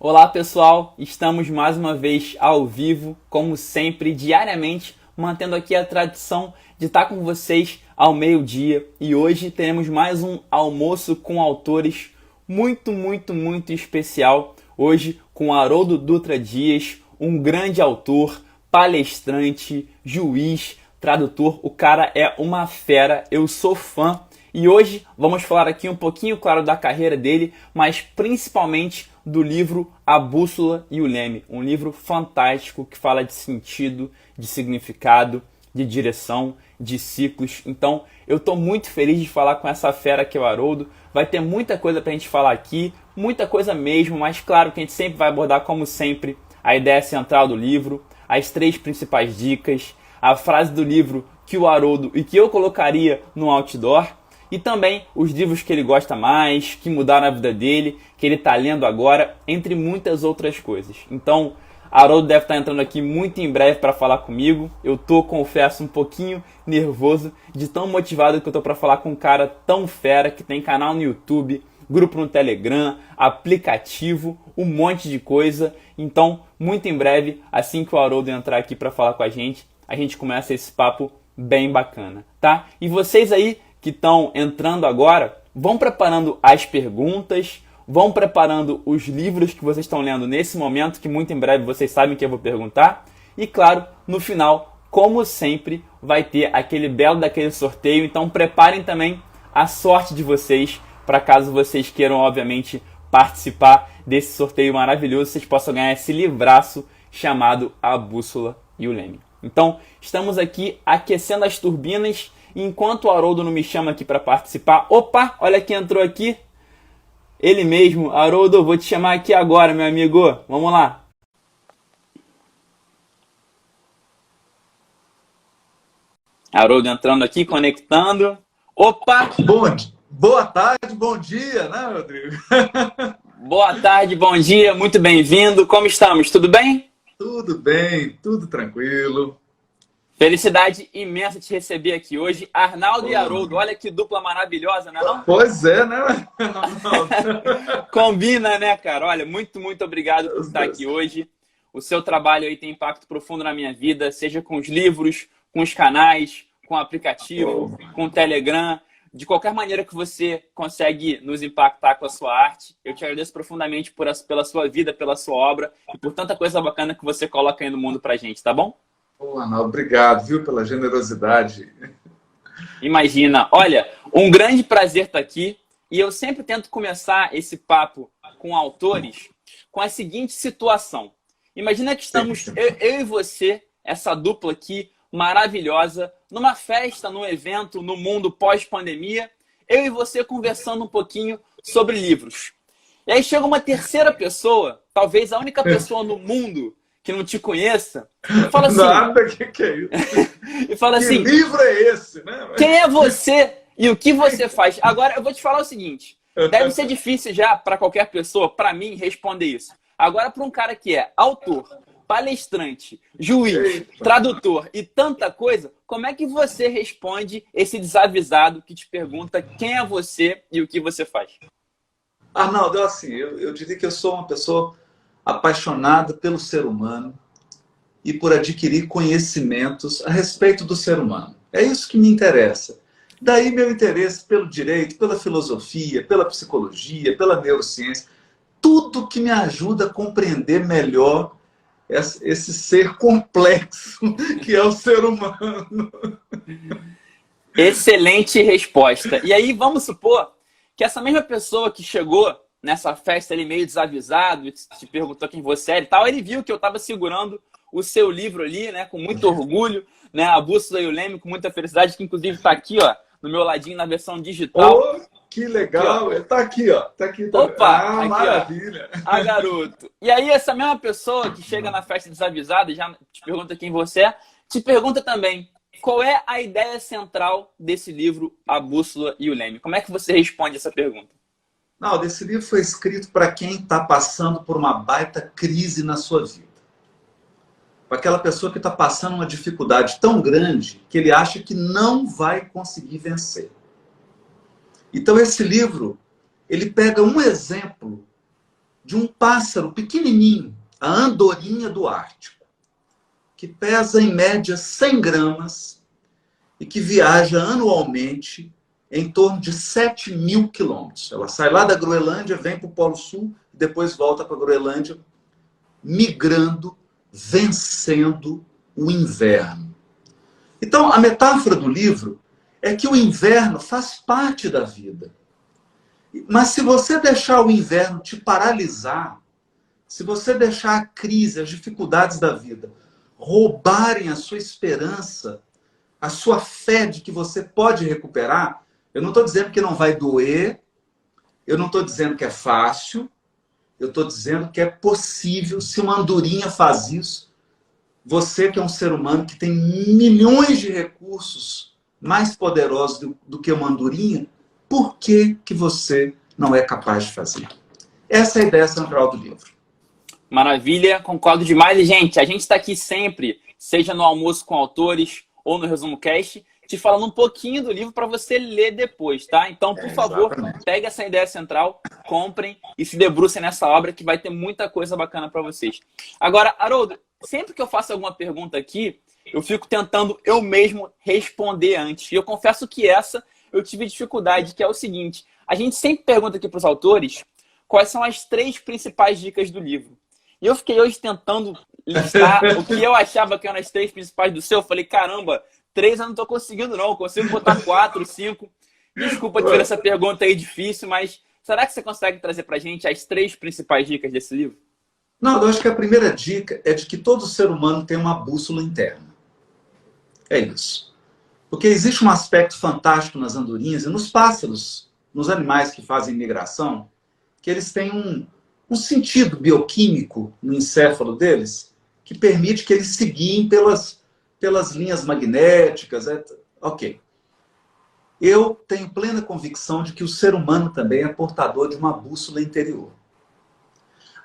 Olá pessoal, estamos mais uma vez ao vivo, como sempre, diariamente, mantendo aqui a tradição de estar com vocês ao meio-dia. E hoje teremos mais um almoço com autores muito especial. Hoje com Haroldo Dutra Dias, um grande autor, palestrante, juiz, tradutor. O cara é uma fera, eu sou fã. E hoje vamos falar aqui um pouquinho, claro, da carreira dele, mas principalmente do livro A Bússola e o Leme. Um livro fantástico que fala de sentido, de significado, de direção, de ciclos. Então, eu estou muito feliz de falar com essa fera que é o Haroldo. Vai ter muita coisa para a gente falar aqui, muita coisa mesmo, mas claro que a gente sempre vai abordar, como sempre, a ideia central do livro, as 3 principais dicas, a frase do livro que o Haroldo e que eu colocaria no outdoor, e também os livros que ele gosta mais, que mudaram a vida dele, que ele está lendo agora, entre muitas outras coisas. Então, Haroldo deve estar entrando aqui muito em breve para falar comigo. Eu tô, confesso, um pouquinho nervoso de tão motivado que eu tô para falar com um cara tão fera, que tem canal no YouTube, grupo no Telegram, aplicativo, um monte de coisa. Então, muito em breve, assim que o Haroldo entrar aqui para falar com a gente começa esse papo bem bacana, tá? E vocês aí que estão entrando agora, vão preparando as perguntas, vão preparando os livros que vocês estão lendo nesse momento, que muito em breve vocês sabem que eu vou perguntar. E claro, no final, como sempre, vai ter aquele belo daquele sorteio. Então preparem também a sorte de vocês, para caso vocês queiram, obviamente, participar desse sorteio maravilhoso, vocês possam ganhar esse livraço chamado A Bússola e o Leme. Então, estamos aqui aquecendo as turbinas. Enquanto o Haroldo não me chama aqui para participar... Opa, olha quem entrou aqui. Ele mesmo. Haroldo, vou te chamar aqui agora, meu amigo. Vamos lá. Haroldo entrando aqui, conectando. Opa! Boa tarde, bom dia, né, Rodrigo? Boa tarde, bom dia, muito bem-vindo. Como estamos? Tudo bem? Tudo bem, tudo tranquilo. Felicidade imensa te receber aqui hoje. Arnaldo e Haroldo, olha que dupla maravilhosa, não é não? Pois é, né? Combina, né, cara? Olha, muito obrigado por estar aqui hoje. O seu trabalho aí tem impacto profundo na minha vida, seja com os livros, com os canais, com o aplicativo, com o Telegram. De qualquer maneira que você consegue nos impactar com a sua arte, eu te agradeço profundamente pela sua vida, pela sua obra e por tanta coisa bacana que você coloca aí no mundo pra gente, tá bom? Arnaldo, obrigado, viu, pela generosidade. Imagina. Olha, um grande prazer estar aqui e eu sempre tento começar esse papo com autores com a seguinte situação. Imagina que estamos, eu e você, essa dupla aqui, maravilhosa, numa festa, num evento, no mundo pós-pandemia, eu e você conversando um pouquinho sobre livros. E aí chega uma terceira pessoa, talvez a única pessoa no mundo que não te conheça, e fala assim... Nada, que é isso? E fala assim... Que livro é esse, né? Quem é você e o que você faz? Agora, eu vou te falar o seguinte. Deve ser difícil já para qualquer pessoa, para mim, responder isso. Agora, para um cara que é autor, palestrante, juiz, tradutor e tanta coisa, como é que você responde esse desavisado que te pergunta quem é você e o que você faz? Arnaldo, assim, eu diria que eu sou uma pessoa apaixonada pelo ser humano e por adquirir conhecimentos a respeito do ser humano. É isso que me interessa. Daí meu interesse pelo direito, pela filosofia, pela psicologia, pela neurociência, tudo que me ajuda a compreender melhor esse ser complexo que é o ser humano. Excelente resposta. E aí vamos supor que essa mesma pessoa que chegou nessa festa ali meio desavisado, te perguntou quem você era e tal, ele viu que eu estava segurando o seu livro ali, né, com muito orgulho, né, A Bússola e o Leme, com muita felicidade, que inclusive está aqui, ó, no meu ladinho na versão digital. Oh, que legal! Aqui, está aqui, ó. Tá aqui, tá... Opa! Aqui, maravilha! Ó. Ah, garoto! E aí essa mesma pessoa que chega na festa desavisada e já te pergunta quem você é, te pergunta também qual é a ideia central desse livro, A Bússola e o Leme. Como é que você responde essa pergunta? Não, esse livro foi escrito para quem está passando por uma baita crise na sua vida. Para aquela pessoa que está passando uma dificuldade tão grande que ele acha que não vai conseguir vencer. Então esse livro, ele pega um exemplo de um pássaro pequenininho, a andorinha do Ártico, que pesa em média 100 gramas e que viaja anualmente em torno de 7.000 quilômetros. Ela sai lá da Groenlândia, vem para o Polo Sul, depois volta para a Groenlândia, migrando, vencendo o inverno. Então, a metáfora do livro é que o inverno faz parte da vida. Mas se você deixar o inverno te paralisar, se você deixar a crise, as dificuldades da vida roubarem a sua esperança, a sua fé de que você pode recuperar, eu não estou dizendo que não vai doer, eu não estou dizendo que é fácil, eu estou dizendo que é possível. Se uma andorinha faz isso, você que é um ser humano que tem milhões de recursos mais poderosos do que uma andorinha, por que que você não é capaz de fazer? Essa é a ideia central do livro. Maravilha, concordo demais. E, gente, a gente está aqui sempre, seja no Almoço com Autores ou no Resumo Cast, te falando um pouquinho do livro para você ler depois, tá? Então, por favor, pegue essa ideia central, comprem e se debrucem nessa obra que vai ter muita coisa bacana para vocês. Agora, Haroldo, sempre que eu faço alguma pergunta aqui, eu fico tentando eu mesmo responder antes. E eu confesso que essa eu tive dificuldade, que é o seguinte: a gente sempre pergunta aqui para os autores quais são as 3 principais dicas do livro. E eu fiquei hoje tentando listar o que eu achava que eram as 3 principais do seu. Eu falei, caramba, 3 eu não estou conseguindo não, eu consigo botar 4, 5. Desculpa te ver essa pergunta aí difícil, mas será que você consegue trazer para a gente as 3 principais dicas desse livro? Não, eu acho que a primeira dica é de que todo ser humano tem uma bússola interna. É isso. Porque existe um aspecto fantástico nas andorinhas e nos pássaros, nos animais que fazem migração, que eles têm um sentido bioquímico no encéfalo deles que permite que eles se guiem pelas linhas magnéticas. Ok. Eu tenho plena convicção de que o ser humano também é portador de uma bússola interior.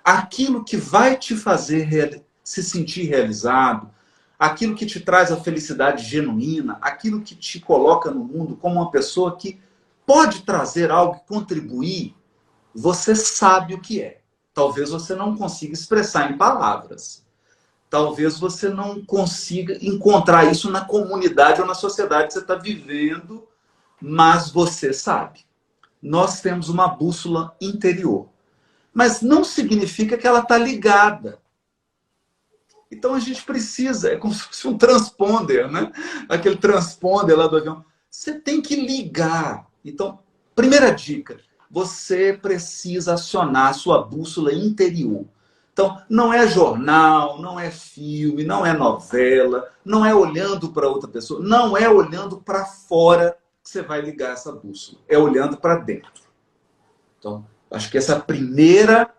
Aquilo que vai te fazer se sentir realizado, aquilo que te traz a felicidade genuína, aquilo que te coloca no mundo como uma pessoa que pode trazer algo e contribuir, você sabe o que é. Talvez você não consiga expressar em palavras. Talvez você não consiga encontrar isso na comunidade ou na sociedade que você está vivendo, mas você sabe. Nós temos uma bússola interior. Mas não significa que ela está ligada. Então a gente precisa, é como se fosse um transponder, né? Aquele transponder lá do avião. Você tem que ligar. Então, primeira dica, você precisa acionar a sua bússola interior. Então, não é jornal, não é filme, não é novela, não é olhando para outra pessoa, não é olhando para fora que você vai ligar essa bússola. É olhando para dentro. Então, acho que essa é a primeira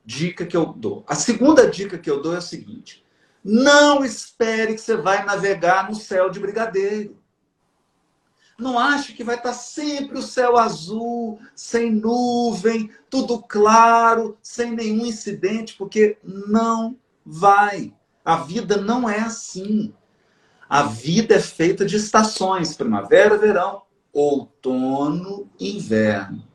dica que eu dou. A segunda dica que eu dou é o seguinte: não espere que você vai navegar no céu de brigadeiro. Não ache que vai estar sempre o céu azul, sem nuvem, tudo claro, sem nenhum incidente, porque não vai. A vida não é assim. A vida é feita de estações: primavera, verão, outono, inverno.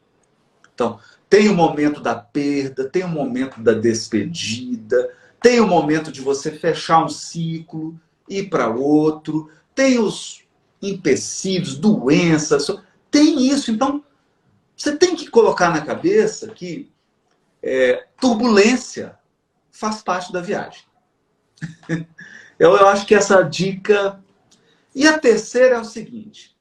Então, tem o momento da perda, tem o momento da despedida, tem o momento de você fechar um ciclo, ir para outro, tem os empecilhos, doenças, tem isso. Então, você tem que colocar na cabeça que turbulência faz parte da viagem. Eu acho que essa dica... E a terceira é o seguinte: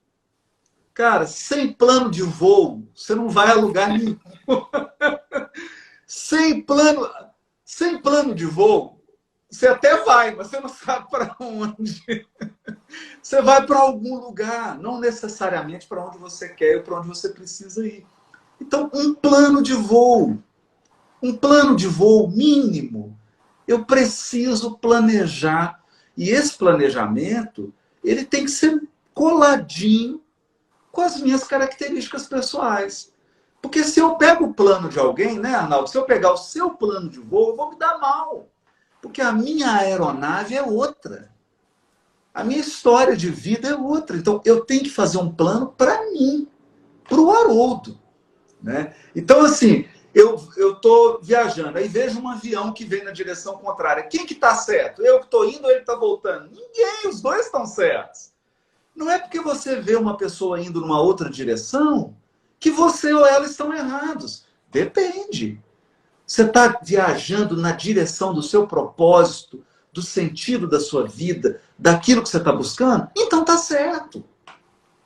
cara, sem plano de voo, você não vai a lugar nenhum. Sem plano de voo, você até vai, mas você não sabe para onde. Você vai para algum lugar, não necessariamente para onde você quer ou para onde você precisa ir. Então, um plano de voo mínimo. Eu preciso planejar. E esse planejamento, ele tem que ser coladinho com as minhas características pessoais. Porque se eu pego o plano de alguém, né, Arnaldo? Se eu pegar o seu plano de voo, eu vou me dar mal. Porque a minha aeronave é outra. A minha história de vida é outra. Então, eu tenho que fazer um plano para mim, para o Haroldo. Né? Então, assim, Eu tô viajando, aí vejo um avião que vem na direção contrária. Quem que tá certo? Eu que tô indo ou ele tá voltando? Ninguém, os dois estão certos. Não é porque você vê uma pessoa indo numa outra direção que você ou ela estão errados. Depende. Você está viajando na direção do seu propósito, do sentido da sua vida, daquilo que você está buscando? Então tá certo.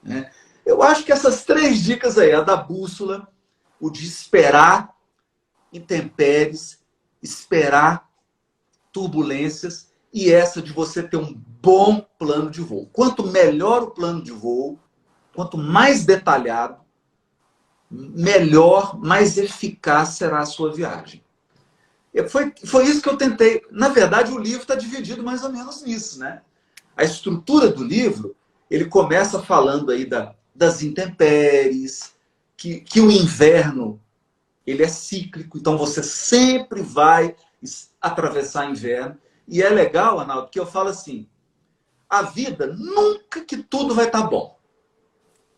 Né? Eu acho que essas 3 dicas aí, a da bússola, o de esperar intempéries, esperar turbulências e essa de você ter um bom plano de voo. Quanto melhor o plano de voo, quanto mais detalhado, melhor, mais eficaz será a sua viagem. Foi isso que eu tentei. Na verdade, o livro está dividido mais ou menos nisso, né? A estrutura do livro, ele começa falando aí das intempéries, que o inverno ele é cíclico, então você sempre vai atravessar inverno. E é legal, Arnaldo, que eu falo assim, a vida, nunca que tudo vai estar bom.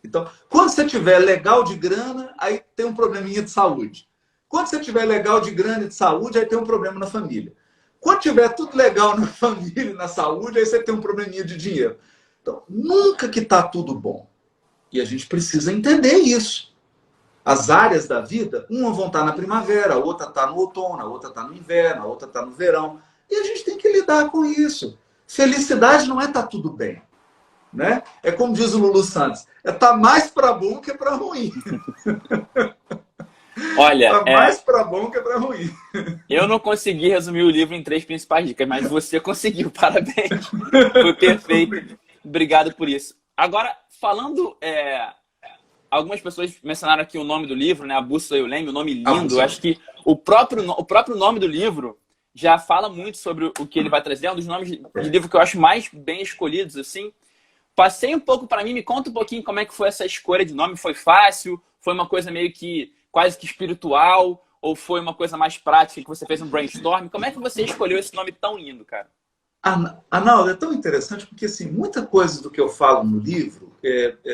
Então, quando você tiver legal de grana, aí tem um probleminha de saúde. Quando você tiver legal de grana e de saúde, aí tem um problema na família. Quando tiver tudo legal na família e na saúde, aí você tem um probleminha de dinheiro. Então, nunca que está tudo bom. E a gente precisa entender isso. As áreas da vida, uma vão estar na primavera, a outra está no outono, a outra está no inverno, a outra está no verão. E a gente tem que lidar com isso. Felicidade não é estar tudo bem. Né? É como diz o Lulu Santos, é estar mais para bom que para ruim. Olha, Tá mais para bom que para ruim. eu não consegui resumir o livro em 3 principais dicas, mas você conseguiu, parabéns. Foi perfeito. Obrigado por isso. Agora, falando... algumas pessoas mencionaram aqui o nome do livro, né? A Bússola e o Leme, o nome lindo. Eu acho que o próprio nome do livro já fala muito sobre o que ele vai trazer. É um dos nomes de livro que eu acho mais bem escolhidos, assim. Passei um pouco para mim, me conta um pouquinho como é que foi essa escolha de nome. Foi fácil? Foi uma coisa meio que quase que espiritual? Ou foi uma coisa mais prática que você fez um brainstorm? Como é que você escolheu esse nome tão lindo, cara? Arnaldo, é tão interessante porque assim, muita coisa do que eu falo no livro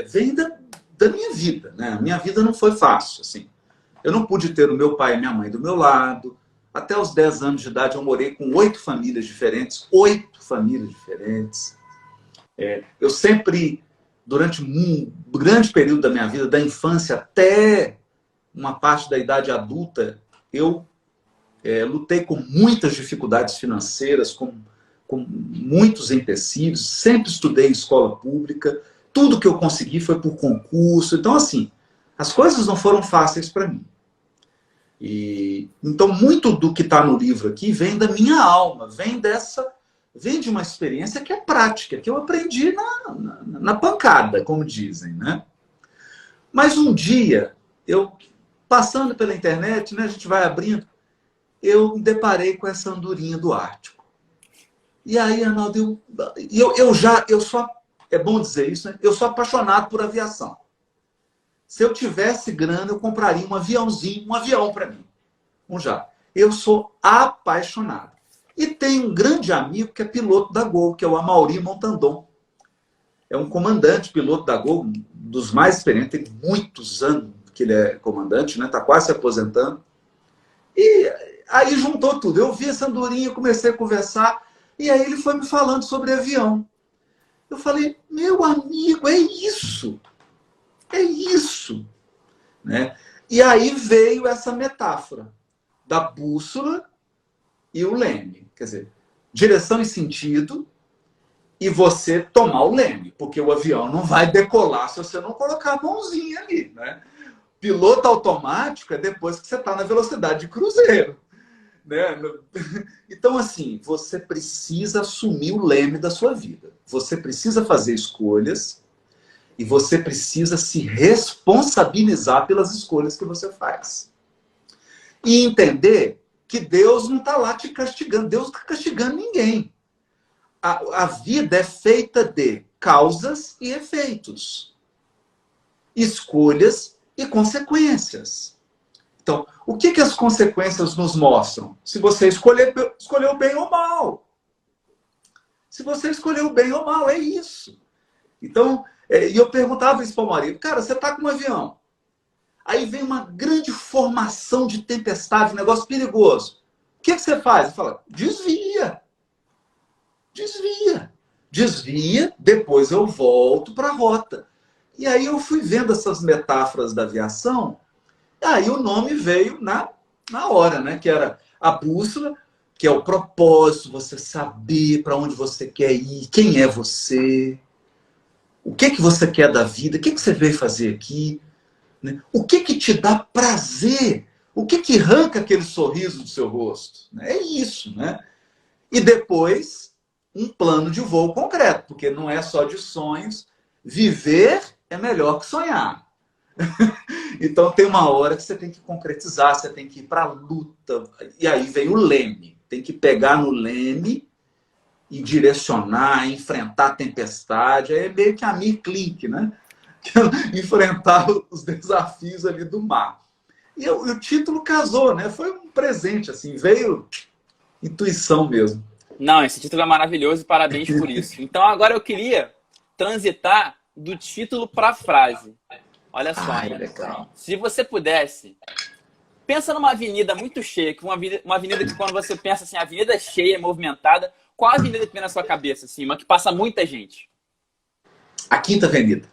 vem da minha vida. Né? A minha vida não foi fácil. Assim. Eu não pude ter o meu pai e minha mãe do meu lado. Até os 10 anos de idade eu morei com 8 famílias diferentes. 8 famílias diferentes. Eu sempre, durante um grande período da minha vida, da infância até uma parte da idade adulta, eu lutei com muitas dificuldades financeiras, com muitos empecilhos, sempre estudei em escola pública, tudo que eu consegui foi por concurso. Então, assim, as coisas não foram fáceis para mim. Então, muito do que está no livro aqui vem da minha alma, vem de uma experiência que é prática, que eu aprendi na pancada, como dizem, né? Mas um dia, eu passando pela internet, né, a gente vai abrindo, eu me deparei com essa andorinha do Ártico. E aí, Arnaldo, eu sou, é bom dizer isso, né? Eu sou apaixonado por aviação. Se eu tivesse grana, eu compraria um aviãozinho, um avião para mim. Um jato. Eu sou apaixonado. E tem um grande amigo que é piloto da Gol, que é o Amaury Montandon. É um comandante, piloto da Gol, um dos mais experientes, tem muitos anos que ele é comandante, né? Está quase se aposentando. E aí juntou tudo. Eu vi essa andorinha, comecei a conversar, e aí ele foi me falando sobre avião. Eu falei, meu amigo, é isso. É isso. Né? E aí veio essa metáfora da bússola e o leme. Quer dizer, direção e sentido e você tomar o leme, porque o avião não vai decolar se você não colocar a mãozinha ali. Né? Piloto automático é depois que você está na velocidade de cruzeiro. Né? Então, assim, você precisa assumir o leme da sua vida. Você precisa fazer escolhas e você precisa se responsabilizar pelas escolhas que você faz. E entender que Deus não está lá te castigando. Deus não está castigando ninguém. A vida é feita de causas e efeitos. Escolhas e consequências. Então, o que as consequências nos mostram? Se você escolheu bem ou mal. Se você escolheu bem ou mal, é isso. Então, e eu perguntava isso para o marido. Cara, você está com um avião. Aí vem uma grande formação de tempestade, um negócio perigoso. O que você faz? Você fala, desvia. Desvia. Desvia, depois eu volto para a rota. E aí eu fui vendo essas metáforas da aviação, aí o nome veio na hora, né? Que era a bússola, que é o propósito, você saber para onde você quer ir, quem é você, o que você quer da vida, o que você veio fazer aqui, né? O que te dá prazer, o que arranca aquele sorriso do seu rosto. É isso, né? E depois, um plano de voo concreto, porque não é só de sonhos, viver é melhor que sonhar. Então tem uma hora que você tem que concretizar, você tem que ir para a luta. E aí vem o leme. Tem que pegar no leme e direcionar, enfrentar a tempestade. Aí é meio que a Mir Klink, né? Enfrentar os desafios ali do mar. E o título casou, né? Foi um presente, assim, veio intuição mesmo. Não, esse título é maravilhoso e parabéns por isso. Então agora eu queria transitar do título para a frase. Olha só, legal. Se você pudesse, pensa numa avenida muito cheia, uma avenida que quando você pensa assim, avenida cheia, movimentada, qual avenida que vem na sua cabeça, assim, uma que passa muita gente? A Quinta Avenida.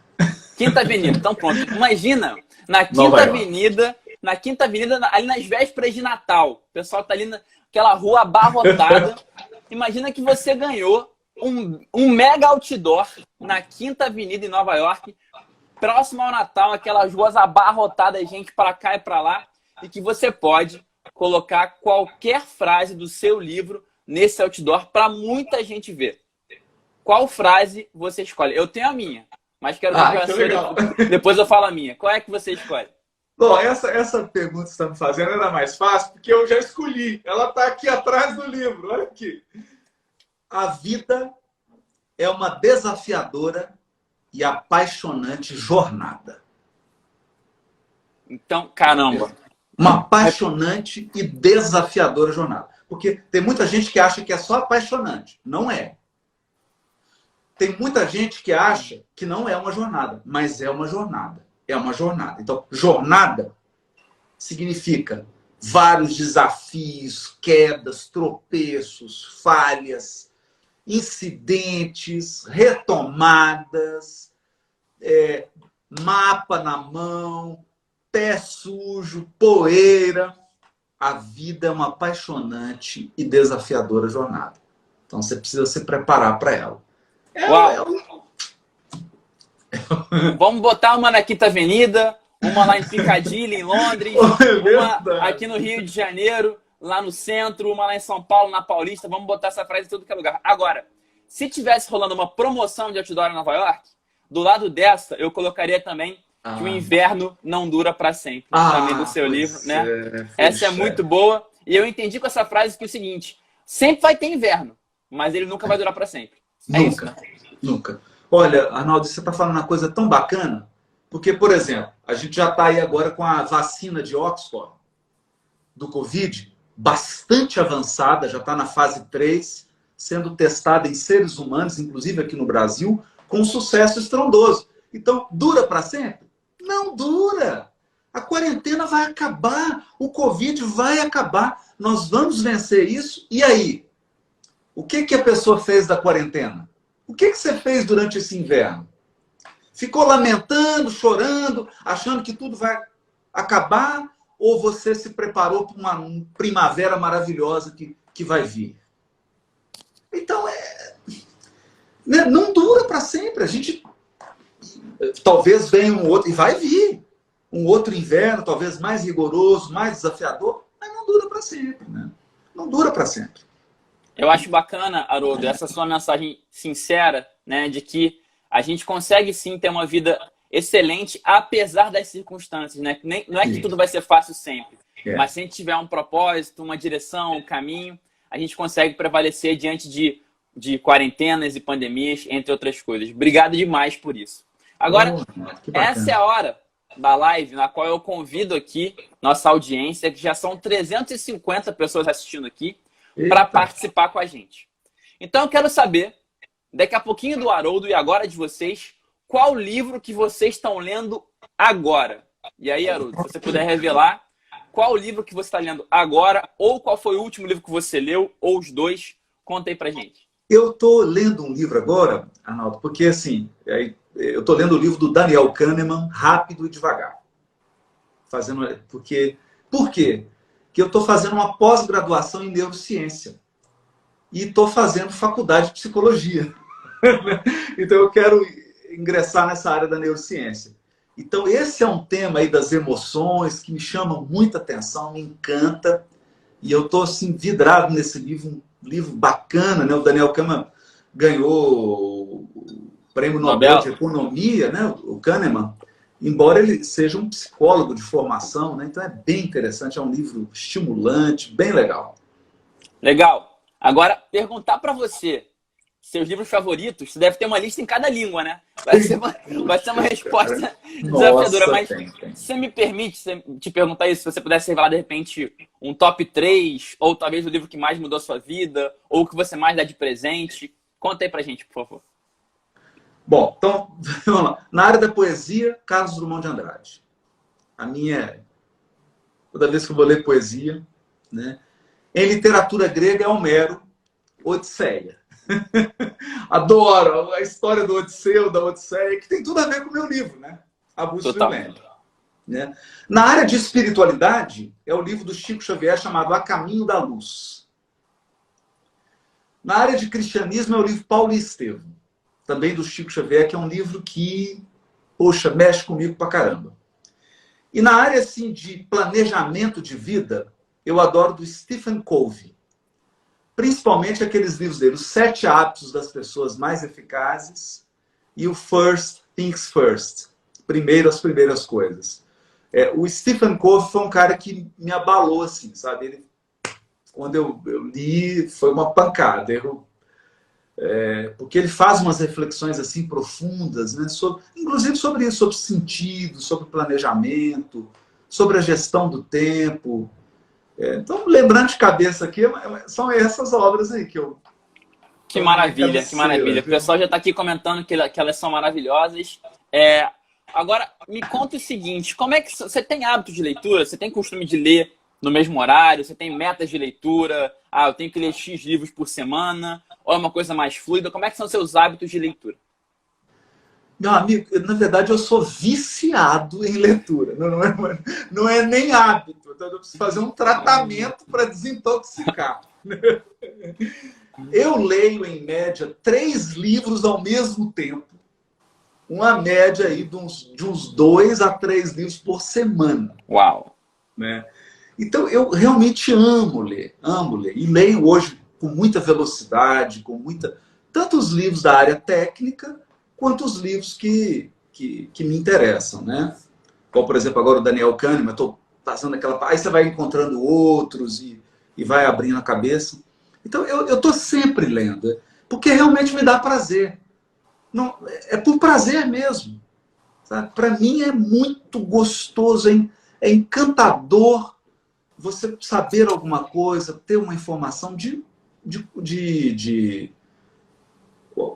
Quinta Avenida, então pronto. Imagina, na Quinta Avenida, ali nas vésperas de Natal, o pessoal tá ali naquela rua abarrotada. Imagina que você ganhou um mega outdoor na Quinta Avenida em Nova York, próximo ao Natal, aquelas ruas abarrotadas, gente para cá e para lá, e que você pode colocar qualquer frase do seu livro nesse outdoor para muita gente ver. Qual frase você escolhe? Eu tenho a minha, mas quero ver a sua. Depois eu falo a minha. Qual é que você escolhe? Bom, essa pergunta que você está me fazendo era mais fácil, porque eu já escolhi. Ela está aqui atrás do livro, olha aqui. A vida é uma desafiadora e apaixonante jornada. Então, caramba. Uma apaixonante e desafiadora jornada. Porque tem muita gente que acha que é só apaixonante. Não é. Tem muita gente que acha que não é uma jornada, mas é uma jornada. É uma jornada. Então, jornada significa vários desafios, quedas, tropeços, falhas, incidentes, retomadas, mapa na mão, pé sujo, poeira. A vida é uma apaixonante e desafiadora jornada. Então você precisa se preparar para ela. Vamos botar uma na Quinta Avenida, uma lá em Piccadilly, em Londres, uma aqui no Rio de Janeiro, lá no centro, uma lá em São Paulo, na Paulista. Vamos botar essa frase em tudo que é lugar. Agora, se tivesse rolando uma promoção de outdoor em Nova York, do lado dessa, eu colocaria também que o inverno não dura para sempre. Também do seu livro, né? Essa é muito boa. E eu entendi com essa frase que é o seguinte: sempre vai ter inverno, mas ele nunca vai durar para sempre. Nunca, nunca. Olha, Arnaldo, você está falando uma coisa tão bacana, porque, por exemplo, a gente já está aí agora com a vacina de Oxford, do Covid, bastante avançada, já está na fase 3, sendo testada em seres humanos, inclusive aqui no Brasil, com sucesso estrondoso. Então, dura para sempre? Não dura. A quarentena vai acabar, o Covid vai acabar, nós vamos vencer isso. E aí? O que a pessoa fez da quarentena? O que você fez durante esse inverno? Ficou lamentando, chorando, achando que tudo vai acabar? Ou você se preparou para uma primavera maravilhosa que vai vir? Então, não dura para sempre. A gente talvez venha um outro, e vai vir um outro inverno, talvez mais rigoroso, mais desafiador, mas não dura para sempre, né? Não dura para sempre. Eu acho bacana, Haroldo, essa sua mensagem sincera, né, de que a gente consegue sim ter uma vida excelente, apesar das circunstâncias, né? Não é que tudo vai ser fácil sempre, mas se a gente tiver um propósito, uma direção, um caminho, a gente consegue prevalecer diante de quarentenas e pandemias, entre outras coisas. Obrigado demais por isso. Agora, essa é a hora da live na qual eu convido aqui nossa audiência, que já são 350 pessoas assistindo aqui, para participar com a gente. Então eu quero saber, daqui a pouquinho do Haroldo e agora de vocês, qual livro que vocês estão lendo agora? E aí, Haroldo, se você puder revelar qual o livro que você está lendo agora, ou qual foi o último livro que você leu, ou os dois, conta aí pra gente. Eu estou lendo um livro agora, Arnaldo, porque assim, eu estou lendo o livro do Daniel Kahneman, Rápido e Devagar. Por quê? Porque eu estou fazendo uma pós-graduação em neurociência e estou fazendo faculdade de psicologia. Então eu quero ingressar nessa área da neurociência. Então esse é um tema aí das emoções que me chama muita atenção, me encanta. E eu estou assim, vidrado nesse livro, um livro bacana, né? O Daniel Kahneman ganhou o Prêmio Nobel de Economia, né? O Kahneman, embora ele seja um psicólogo de formação, né? Então é bem interessante, é um livro estimulante, bem legal. Legal. Agora, perguntar para você, seus livros favoritos, você deve ter uma lista em cada língua, né? Vai ser uma resposta desafiadora, mas você me permite te perguntar isso, se você pudesse revelar, de repente, um top 3, ou talvez o livro que mais mudou a sua vida, ou o que você mais dá de presente. Conta aí pra gente, por favor. Bom, então, vamos lá. Na área da poesia, Carlos Drummond de Andrade. Toda vez que eu vou ler poesia, né? Em literatura grega é Homero, Odisseia. Adoro a história do Odisseu, da Odisseia, que tem tudo a ver com o meu livro, né? A Busca do Leme, né? Na área de espiritualidade, é o livro do Chico Xavier chamado A Caminho da Luz. Na área de cristianismo, é o livro Paulo e Estevão, também do Chico Xavier, que é um livro que, poxa, mexe comigo pra caramba. E na área assim, de planejamento de vida, eu adoro do Stephen Covey. Principalmente aqueles livros dele, Os 7 Hábitos das Pessoas Mais Eficazes e o First Things First. Primeiro as primeiras coisas. O Stephen Covey foi um cara que me abalou, assim, sabe? Quando eu li, foi uma pancada. Porque ele faz umas reflexões assim profundas, né? Inclusive sobre isso, sobre sentido, sobre planejamento, sobre a gestão do tempo. Então, lembrando de cabeça aqui, são essas obras aí que eu... Que maravilha, que maravilha. O pessoal já está aqui comentando que elas são maravilhosas. Agora, me conta o seguinte, como é que você tem hábito de leitura? Você tem costume de ler no mesmo horário? Você tem metas de leitura? Eu tenho que ler X livros por semana? Ou é uma coisa mais fluida? Como é que são seus hábitos de leitura? Meu amigo, na verdade eu sou viciado em leitura. Não é nem hábito. Então eu preciso fazer um tratamento para desintoxicar. Eu leio, em média, 3 livros ao mesmo tempo. Uma média aí de uns 2 a 3 livros por semana. Uau! Né? Então eu realmente amo ler. E leio hoje com muita velocidade, tanto os livros da área técnica, quanto os livros que me interessam, né? Como, por exemplo, agora o Daniel Kahneman, eu estou passando aquela... Aí você vai encontrando outros e vai abrindo a cabeça. Então, eu estou sempre lendo, porque realmente me dá prazer. Não, é por prazer mesmo. Para mim é muito gostoso, é encantador você saber alguma coisa, ter uma informação de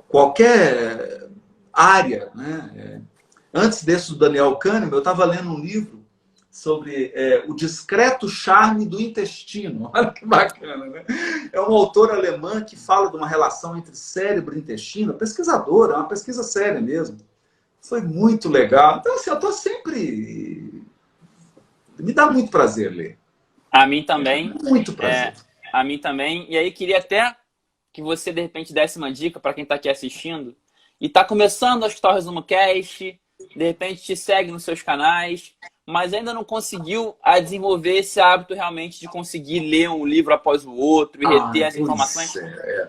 qualquer área, né? Antes desse do Daniel Kahneman, eu estava lendo um livro sobre o discreto charme do intestino. Olha que bacana, né? É um autor alemão que fala de uma relação entre cérebro e intestino, pesquisador, é uma pesquisa séria mesmo. Foi muito legal. Então, assim, eu estou sempre... Me dá muito prazer ler. A mim também. Muito prazer. A mim também. E aí, queria até que você, de repente, desse uma dica para quem está aqui assistindo e está começando a escutar o Resumo Cast, de repente te segue nos seus canais, mas ainda não conseguiu desenvolver esse hábito realmente de conseguir ler um livro após o outro e reter as informações.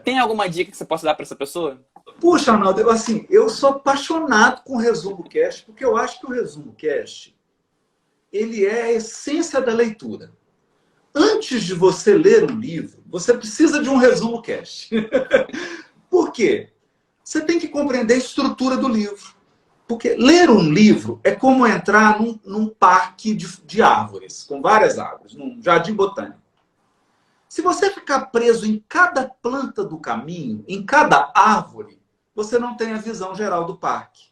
Tem alguma dica que você possa dar para essa pessoa? Puxa, Arnaldo, eu sou apaixonado com o Resumo Cast, porque eu acho que o Resumo Cast, ele é a essência da leitura. Antes de você ler um livro, você precisa de um Resumo Cast. Por quê? Você tem que compreender a estrutura do livro. Porque ler um livro é como entrar num parque de árvores, com várias árvores, num jardim botânico. Se você ficar preso em cada planta do caminho, em cada árvore, você não tem a visão geral do parque,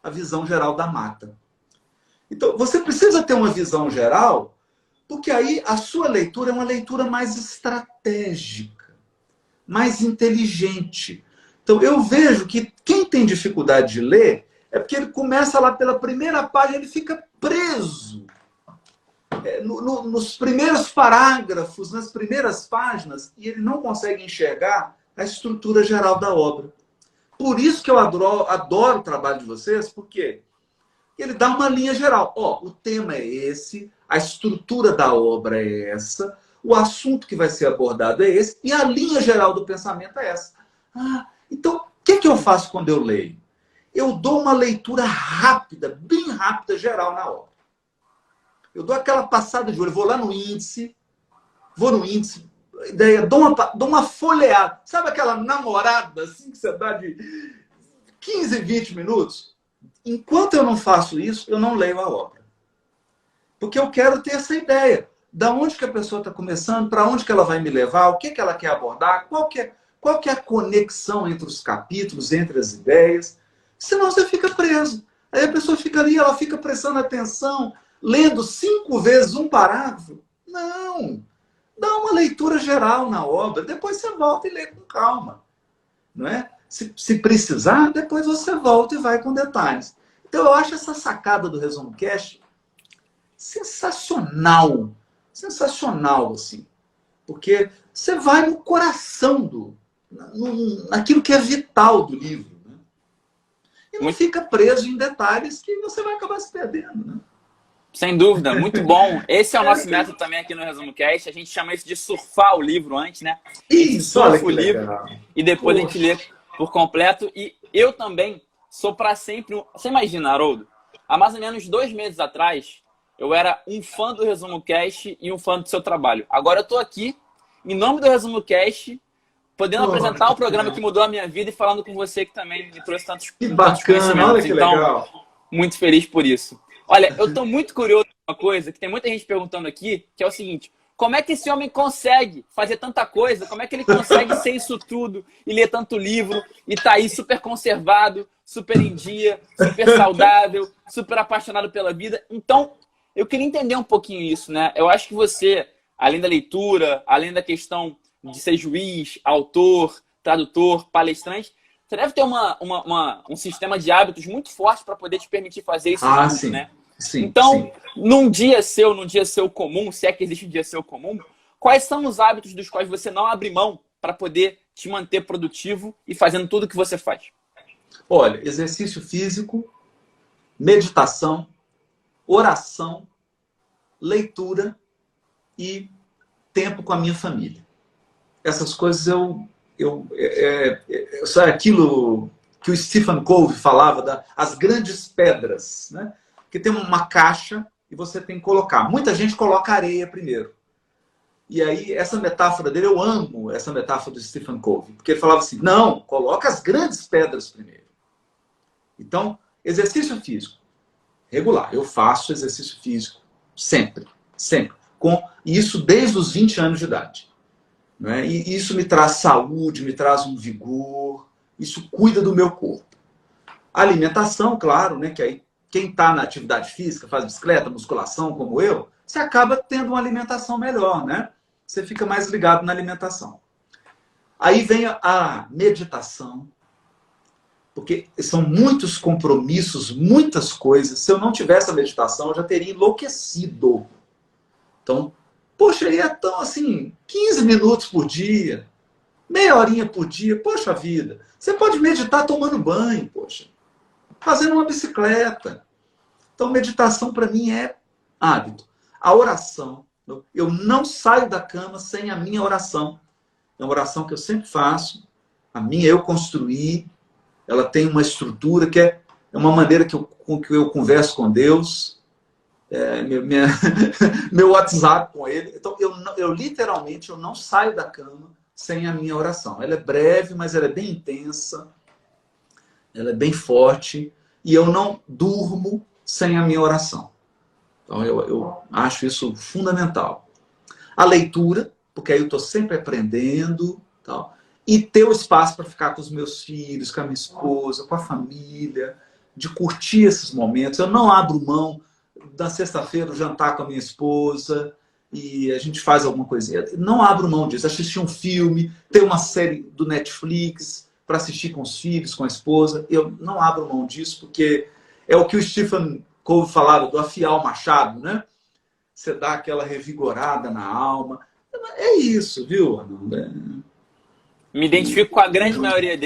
a visão geral da mata. Então, você precisa ter uma visão geral, porque aí a sua leitura é uma leitura mais estratégica, mais inteligente. Então, eu vejo que quem tem dificuldade de ler é porque ele começa lá pela primeira página, ele fica preso nos primeiros parágrafos, nas primeiras páginas, e ele não consegue enxergar a estrutura geral da obra. Por isso que eu adoro o trabalho de vocês, porque ele dá uma linha geral. Ó, o tema é esse, a estrutura da obra é essa, o assunto que vai ser abordado é esse, e a linha geral do pensamento é essa. Então, o que eu faço quando eu leio? Eu dou uma leitura rápida, bem rápida, geral na obra. Eu dou aquela passada de olho, vou no índice, ideia, dou uma folheada. Sabe aquela namorada assim que você dá de 15, 20 minutos? Enquanto eu não faço isso, eu não leio a obra. Porque eu quero ter essa ideia. Da onde que a pessoa está começando, para onde que ela vai me levar, o que ela quer abordar, qual que é a conexão entre os capítulos, entre as ideias. Senão você fica preso. Aí a pessoa fica ali, ela fica prestando atenção, lendo 5 vezes um parágrafo. Não. Dá uma leitura geral na obra, depois você volta e lê com calma. Não é? Se precisar, depois você volta e vai com detalhes. Então eu acho essa sacada do Resumo Cast sensacional. Sensacional, assim. Porque você vai no coração naquilo que é vital do livro. Né? E não fica preso em detalhes que você vai acabar se perdendo. Né? Sem dúvida, muito bom. Esse é o nosso método também aqui no Resumo Cast. A gente chama isso de surfar o livro antes, né? Isso, olha que o livro legal. E depois a gente lê por completo. E eu também sou para sempre... Você imagina, Haroldo? Há mais ou menos 2 meses atrás, eu era um fã do Resumo Cast e um fã do seu trabalho. Agora eu estou aqui, em nome do Resumo Cast, podendo apresentar o programa que mudou a minha vida e falando com você que também me trouxe tantos bacana, olha que então, legal. Muito feliz por isso. Olha, eu estou muito curioso com uma coisa, que tem muita gente perguntando aqui, que é o seguinte: como é que esse homem consegue fazer tanta coisa? Como é que ele consegue ser isso tudo e ler tanto livro e tá aí super conservado, super em dia, super saudável, super apaixonado pela vida? Então, eu queria entender um pouquinho isso, né? Eu acho que você, além da leitura, além da questão de ser juiz, autor, tradutor, palestrante, você deve ter um sistema de hábitos muito forte para poder te permitir fazer isso junto, sim. né? Sim, então, sim. num dia seu comum, se é que existe um dia seu comum, quais são os hábitos dos quais você não abre mão para poder te manter produtivo e fazendo tudo o que você faz? Olha, exercício físico, meditação, oração, leitura e tempo com a minha família. Essas coisas sabe aquilo que o Stephen Covey falava, as grandes pedras, né? Que tem uma caixa e você tem que colocar. Muita gente coloca areia primeiro. E aí, essa metáfora dele, eu amo essa metáfora do Stephen Covey, porque ele falava assim, não, coloca as grandes pedras primeiro. Então, exercício físico, regular. Eu faço exercício físico sempre, sempre. E isso desde os 20 anos de idade. Né? E isso me traz saúde, me traz um vigor, isso cuida do meu corpo. A alimentação, claro, né? Que aí quem está na atividade física, faz bicicleta, musculação, como eu, você acaba tendo uma alimentação melhor, né? Você fica mais ligado na alimentação. Aí vem a meditação, porque são muitos compromissos, muitas coisas. Se eu não tivesse a meditação, eu já teria enlouquecido. Então, poxa, aí é tão assim, 15 minutos por dia, meia horinha por dia, poxa vida. Você pode meditar tomando banho, poxa. Fazendo uma bicicleta. Então, meditação para mim é hábito. A oração. Eu não saio da cama sem a minha oração. É uma oração que eu sempre faço. A minha eu construí. Ela tem uma estrutura que é uma maneira com que eu converso com Deus. Meu WhatsApp com Ele. Então, eu literalmente não saio da cama sem a minha oração. Ela é breve, mas ela é bem intensa. Ela é bem forte. E eu não durmo sem a minha oração. Então, eu acho isso fundamental. A leitura, porque aí eu estou sempre aprendendo. Tal, e ter o espaço para ficar com os meus filhos, com a minha esposa, com a família, de curtir esses momentos. Eu não abro mão. na sexta-feira, jantar com a minha esposa e a gente faz alguma coisinha. Não abro mão disso. Assistir um filme, ter uma série do Netflix para assistir com os filhos, com a esposa. Eu não abro mão disso porque é o que o Stephen Covey falava do afiar o machado, né? Você dá aquela revigorada na alma. É isso, viu, Arnaldo? Me identifico com a grande maioria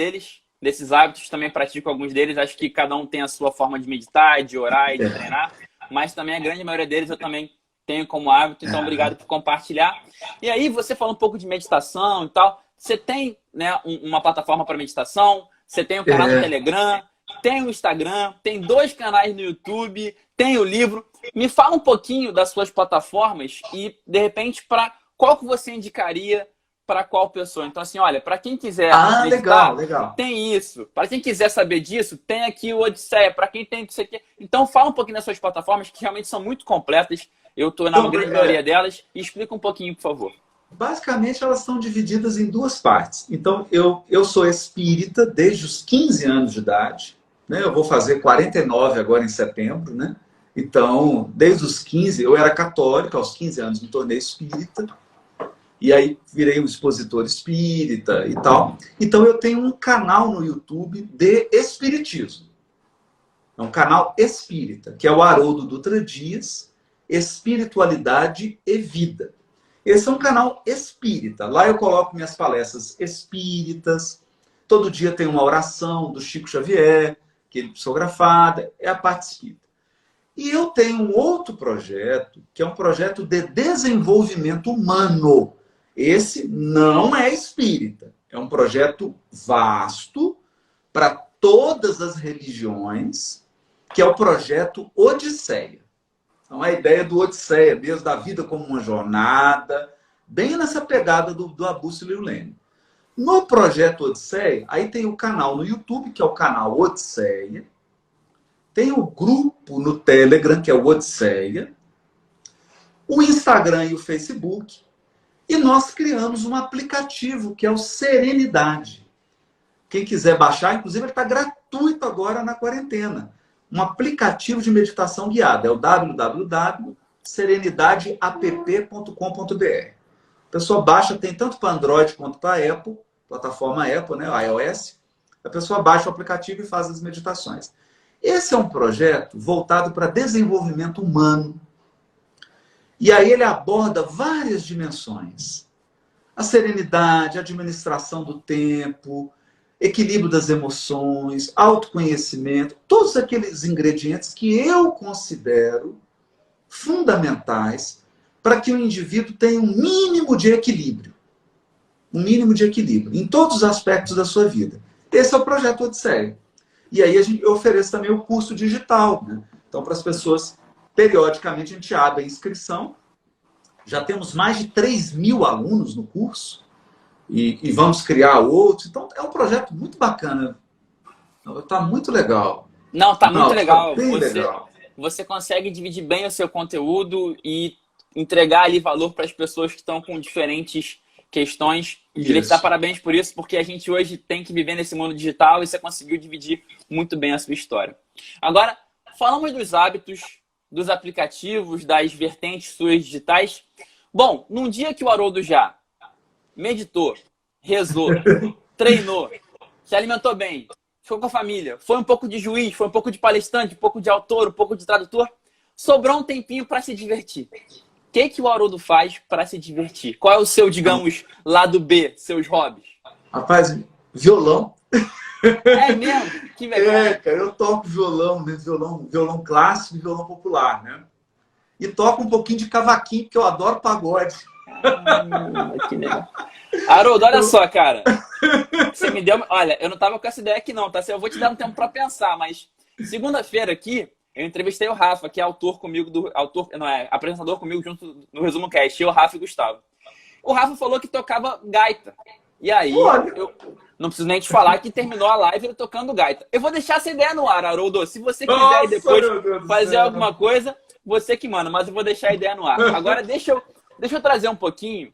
desses hábitos, também pratico alguns deles. Acho que cada um tem a sua forma de meditar, de orar e de treinar, mas também a grande maioria deles eu também tenho como hábito, então obrigado por compartilhar. E aí, você falou um pouco de meditação e tal. Você tem, né, uma plataforma para meditação, você tem o canal do Telegram, tem o Instagram, tem 2 canais no YouTube, tem o livro. Me fala um pouquinho das suas plataformas e, de repente, para qual que você indicaria para qual pessoa. Então, assim, olha, para quem quiser meditar, legal. tem isso. Para quem quiser saber disso, tem aqui o Odisseia. Para quem tem isso aqui. Então, fala um pouquinho das suas plataformas, que realmente são muito completas. Eu estou na grande maioria delas. E explica um pouquinho, por favor. Basicamente, elas estão divididas em 2 partes. Então, eu sou espírita desde os 15 anos de idade. Né? Eu vou fazer 49 agora em setembro. Né? Então, desde os 15, eu era católico. Aos 15 anos me tornei espírita. E aí virei um expositor espírita e tal. Então eu tenho um canal no YouTube de espiritismo. É um canal espírita, que é o Haroldo Dutra Dias, Espiritualidade e Vida. Esse é um canal espírita. Lá eu coloco minhas palestras espíritas. Todo dia tem uma oração do Chico Xavier, que ele psicografada, é a parte espírita. E eu tenho um outro projeto, que é um projeto de desenvolvimento humano. Esse não é espírita. É um projeto vasto para todas as religiões, que é o projeto Odisseia. Então, a ideia do Odisseia, mesmo da vida como uma jornada, bem nessa pegada do Abbo Silulene. No projeto Odisseia, aí tem o canal no YouTube, que é o canal Odisseia. Tem o grupo no Telegram, que é o Odisseia. O Instagram e o Facebook. E nós criamos um aplicativo que é o Serenidade. Quem quiser baixar, inclusive ele está gratuito agora na quarentena. Um aplicativo de meditação guiada. É o www.serenidadeapp.com.br. A pessoa baixa, tem tanto para Android quanto para Apple, plataforma Apple, né, iOS. A pessoa baixa o aplicativo e faz as meditações. Esse é um projeto voltado para desenvolvimento humano. E aí ele aborda várias dimensões. A serenidade, a administração do tempo, equilíbrio das emoções, autoconhecimento, todos aqueles ingredientes que eu considero fundamentais para que o indivíduo tenha um mínimo de equilíbrio. Um mínimo de equilíbrio em todos os aspectos da sua vida. Esse é o projeto Odisseia. E aí eu ofereço também o curso digital. Né? Então, para as pessoas... Periodicamente a gente abre a inscrição. Já temos mais de 3.000 alunos no curso. E vamos criar outros. Então é um projeto muito bacana. Está muito legal. Não, está muito legal. Tá bem legal. Você consegue dividir bem o seu conteúdo e entregar ali valor para as pessoas que estão com diferentes questões. Queria te dar parabéns por isso, porque a gente hoje tem que viver nesse mundo digital e você conseguiu dividir muito bem a sua história. Agora, falamos dos hábitos, dos aplicativos, das vertentes suas digitais. Bom, num dia que o Haroldo já meditou, rezou, treinou, se alimentou bem, ficou com a família, foi um pouco de juiz, foi um pouco de palestrante, um pouco de autor, um pouco de tradutor, sobrou um tempinho para se divertir. O que o Haroldo faz para se divertir? Qual é o seu, digamos, lado B, seus hobbies? Rapaz, violão. É mesmo? Que legal. É, cara, eu toco violão, né? Violão clássico e violão popular, né? E toco um pouquinho de cavaquinho, porque eu adoro pagode. Que legal. Haroldo, olha só, cara. Você me deu... Olha, eu não tava com essa ideia aqui não, tá? Eu vou te dar um tempo para pensar, mas segunda-feira aqui, eu entrevistei o Rafa, que é autor comigo, apresentador comigo junto no Resumo Cast, eu, Rafa e Gustavo. O Rafa falou que tocava gaita. E aí, eu não preciso nem te falar que terminou a live ele tocando gaita. Eu vou deixar essa ideia no ar, Haroldo. Se você quiser depois fazer alguma coisa, você que manda, mas eu vou deixar a ideia no ar. Agora, deixa eu trazer um pouquinho.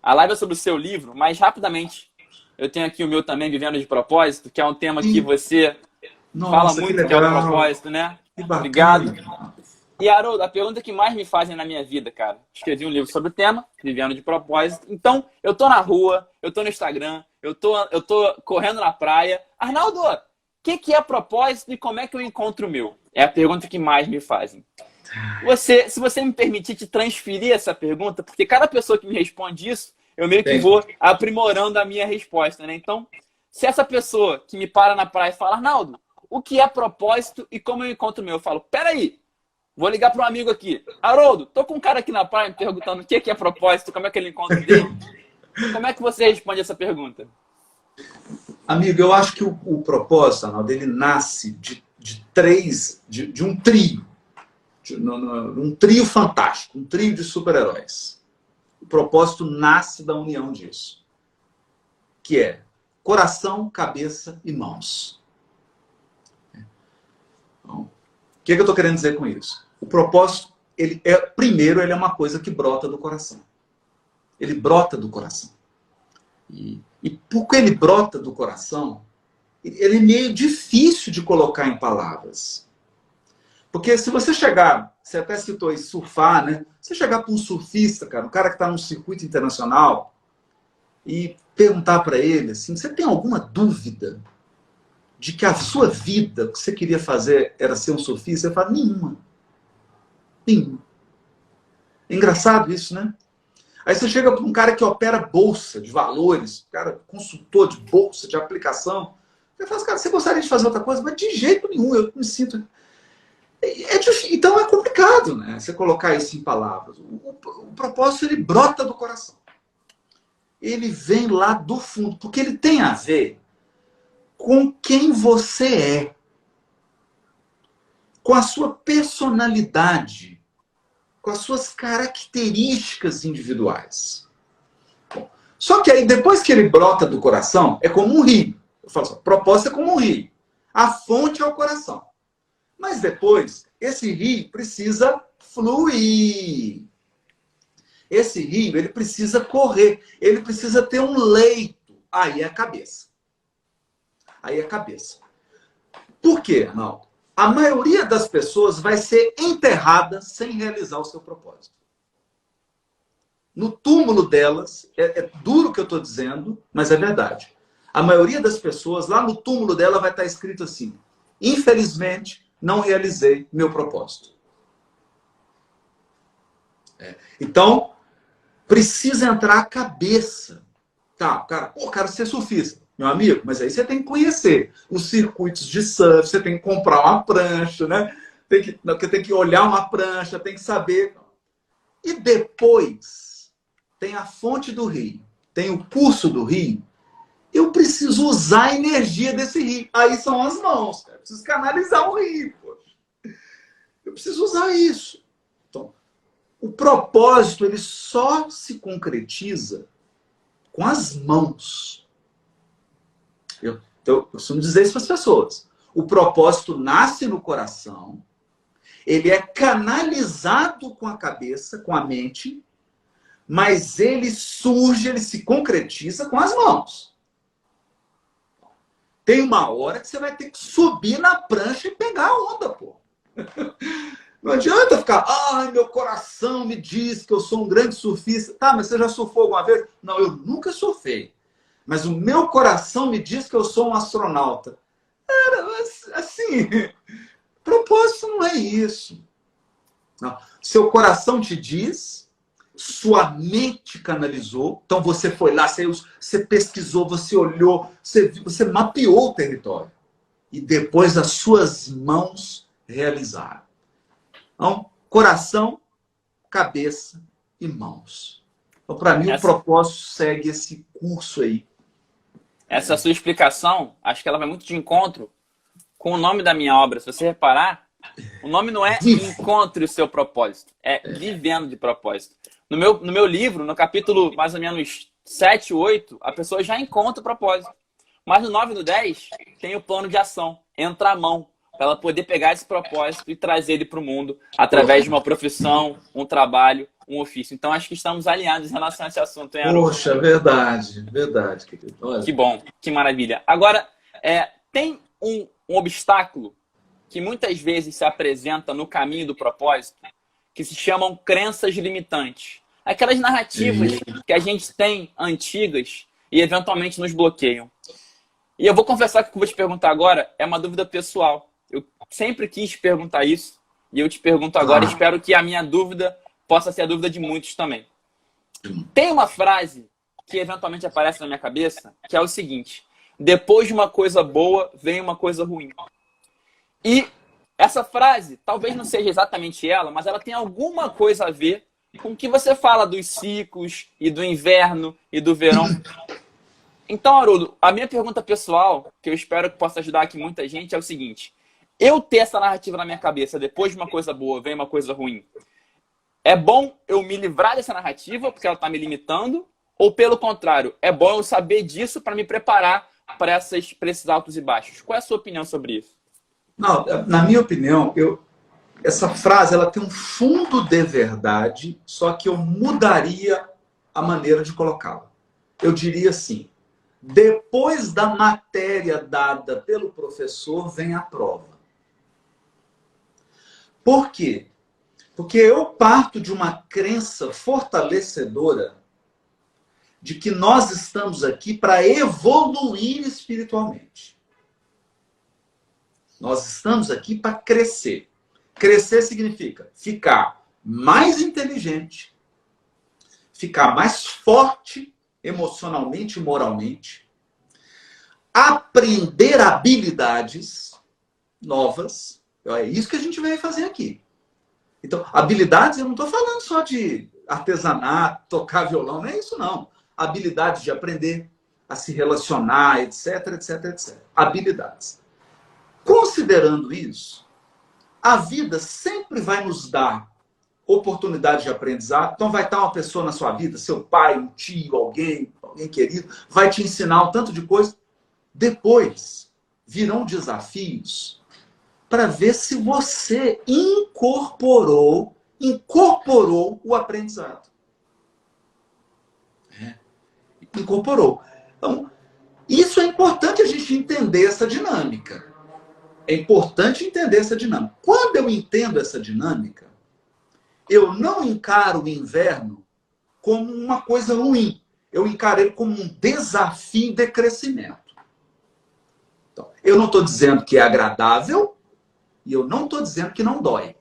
A live é sobre o seu livro, mas rapidamente. Eu tenho aqui o meu também, Vivendo de Propósito, que é um tema que você fala muito, que é o propósito, né? Obrigado. E, Haroldo, a pergunta que mais me fazem na minha vida, cara, escrevi um livro sobre o tema, Vivendo de Propósito. Então, eu tô na rua, eu tô no Instagram, eu tô correndo na praia. Arnaldo, o que é propósito e como é que eu encontro o meu? É a pergunta que mais me fazem. Se você me permitir te transferir essa pergunta, porque cada pessoa que me responde isso, eu meio que vou aprimorando a minha resposta, né? Então, se essa pessoa que me para na praia e fala, Arnaldo, o que é propósito e como eu encontro o meu? Eu falo, peraí, vou ligar para um amigo aqui. Haroldo, tô com um cara aqui na praia me perguntando o que é propósito, como é que ele encontra o dele. Como é que você responde essa pergunta? Amigo, eu acho que o propósito, Arnaldo, ele nasce de um trio. Um trio fantástico, um trio de super-heróis. O propósito nasce da união disso. Que é coração, cabeça e mãos. Então, o que eu estou querendo dizer com isso? O propósito, primeiro, ele é uma coisa que brota do coração. Ele brota do coração. E porque ele brota do coração, ele é meio difícil de colocar em palavras. Porque se você chegar, você até citou aí surfar, né? Você chegar para um surfista, cara, um cara que está num circuito internacional, e perguntar para ele assim, você tem alguma dúvida de que a sua vida, o que você queria fazer era ser um surfista? Ele fala, nenhuma. Nenhuma. É engraçado isso, né? Aí você chega para um cara que opera bolsa de valores, cara, consultor de bolsa, de aplicação. Você fala, cara, você gostaria de fazer outra coisa? Mas de jeito nenhum, eu me sinto... Então é complicado, né? Você colocar isso em palavras. O propósito, ele brota do coração. Ele vem lá do fundo, porque ele tem a ver com quem você é, com a sua personalidade, com as suas características individuais. Bom, só que aí, depois que ele brota do coração, é como um rio. Eu falo assim, propósito é como um rio. A fonte é o coração. Mas depois, esse rio precisa fluir. Esse rio, ele precisa correr. Ele precisa ter um leito. Aí é a cabeça. Aí é a cabeça. Por quê, Arnaldo? A maioria das pessoas vai ser enterrada sem realizar o seu propósito. No túmulo delas, é duro o que eu estou dizendo, mas é verdade. A maioria das pessoas, lá no túmulo dela, vai estar escrito assim, infelizmente, não realizei meu propósito. Então, precisa entrar a cabeça. Tá, cara, pô, cara, você é surfista, meu amigo, mas aí você tem que conhecer os circuitos de surf, você tem que comprar uma prancha, né? Tem que olhar uma prancha, tem que saber. E depois, tem a fonte do rio, tem o curso do rio, eu preciso usar a energia desse rio. Aí são as mãos, cara. Eu preciso canalizar o rio, poxa. Eu preciso usar isso. Então, o propósito, ele só se concretiza com as mãos. Eu costumo dizer isso para as pessoas. O propósito nasce no coração, ele é canalizado com a cabeça, com a mente, mas ele surge, ele se concretiza com as mãos. Tem uma hora que você vai ter que subir na prancha e pegar a onda, pô. Não adianta ficar, ai, meu coração me diz que eu sou um grande surfista. Tá, mas você já surfou alguma vez? Não, eu nunca surfei. Mas o meu coração me diz que eu sou um astronauta. Cara, assim, propósito não é isso. Não. Seu coração te diz, sua mente canalizou, então você foi lá, você pesquisou, você olhou, você mapeou o território. E depois as suas mãos realizaram. Então, coração, cabeça e mãos. Então, para mim, o propósito segue esse curso aí. Essa sua explicação, acho que ela vai muito de encontro com o nome da minha obra. Se você reparar, o nome não é Encontre o Seu Propósito, é Vivendo de Propósito. No meu livro, no capítulo mais ou menos 7, 8, a pessoa já encontra o propósito. Mas no 9 e no 10, tem o plano de ação. Entra a mão, para ela poder pegar esse propósito e trazer ele para o mundo através de uma profissão, um trabalho, um ofício. Então, acho que estamos alinhados em relação a esse assunto, hein, Haroldo? Poxa, verdade, querido. Olha. Que bom, que maravilha. Agora, tem um obstáculo que muitas vezes se apresenta no caminho do propósito, que se chamam crenças limitantes. Aquelas narrativas que a gente tem antigas e eventualmente nos bloqueiam. E eu vou confessar que o que eu vou te perguntar agora é uma dúvida pessoal. Eu sempre quis perguntar isso e eu te pergunto agora. Espero que a minha dúvida possa ser a dúvida de muitos também. Tem uma frase que eventualmente aparece na minha cabeça que é o seguinte: depois de uma coisa boa, vem uma coisa ruim. E essa frase, talvez não seja exatamente ela, mas ela tem alguma coisa a ver com o que você fala dos ciclos e do inverno e do verão. Então, Haroldo, a minha pergunta pessoal, que eu espero que possa ajudar aqui muita gente, é o seguinte: eu ter essa narrativa na minha cabeça, depois de uma coisa boa, vem uma coisa ruim, é bom eu me livrar dessa narrativa, porque ela está me limitando? Ou, pelo contrário, é bom eu saber disso para me preparar para esses altos e baixos? Qual é a sua opinião sobre isso? Não, na minha opinião, essa frase ela tem um fundo de verdade, só que eu mudaria a maneira de colocá-la. Eu diria assim: depois da matéria dada pelo professor, vem a prova. Por quê? Porque eu parto de uma crença fortalecedora de que nós estamos aqui para evoluir espiritualmente. Nós estamos aqui para crescer. Crescer significa ficar mais inteligente, ficar mais forte emocionalmente e moralmente, aprender habilidades novas. É isso que a gente veio fazer aqui. Então, habilidades, eu não estou falando só de artesanato, tocar violão, não é isso não. Habilidades de aprender a se relacionar, etc, etc, etc. Habilidades. Considerando isso, a vida sempre vai nos dar oportunidade de aprendizado. Então vai estar uma pessoa na sua vida, seu pai, um tio, alguém querido, vai te ensinar um tanto de coisa. Depois virão desafios para ver se você incorporou o aprendizado. Incorporou. Então, isso é importante a gente entender essa dinâmica. É importante entender essa dinâmica. Quando eu entendo essa dinâmica, eu não encaro o inverno como uma coisa ruim. Eu encaro ele como um desafio de crescimento. Então, eu não estou dizendo que é agradável e eu não estou dizendo que não dói.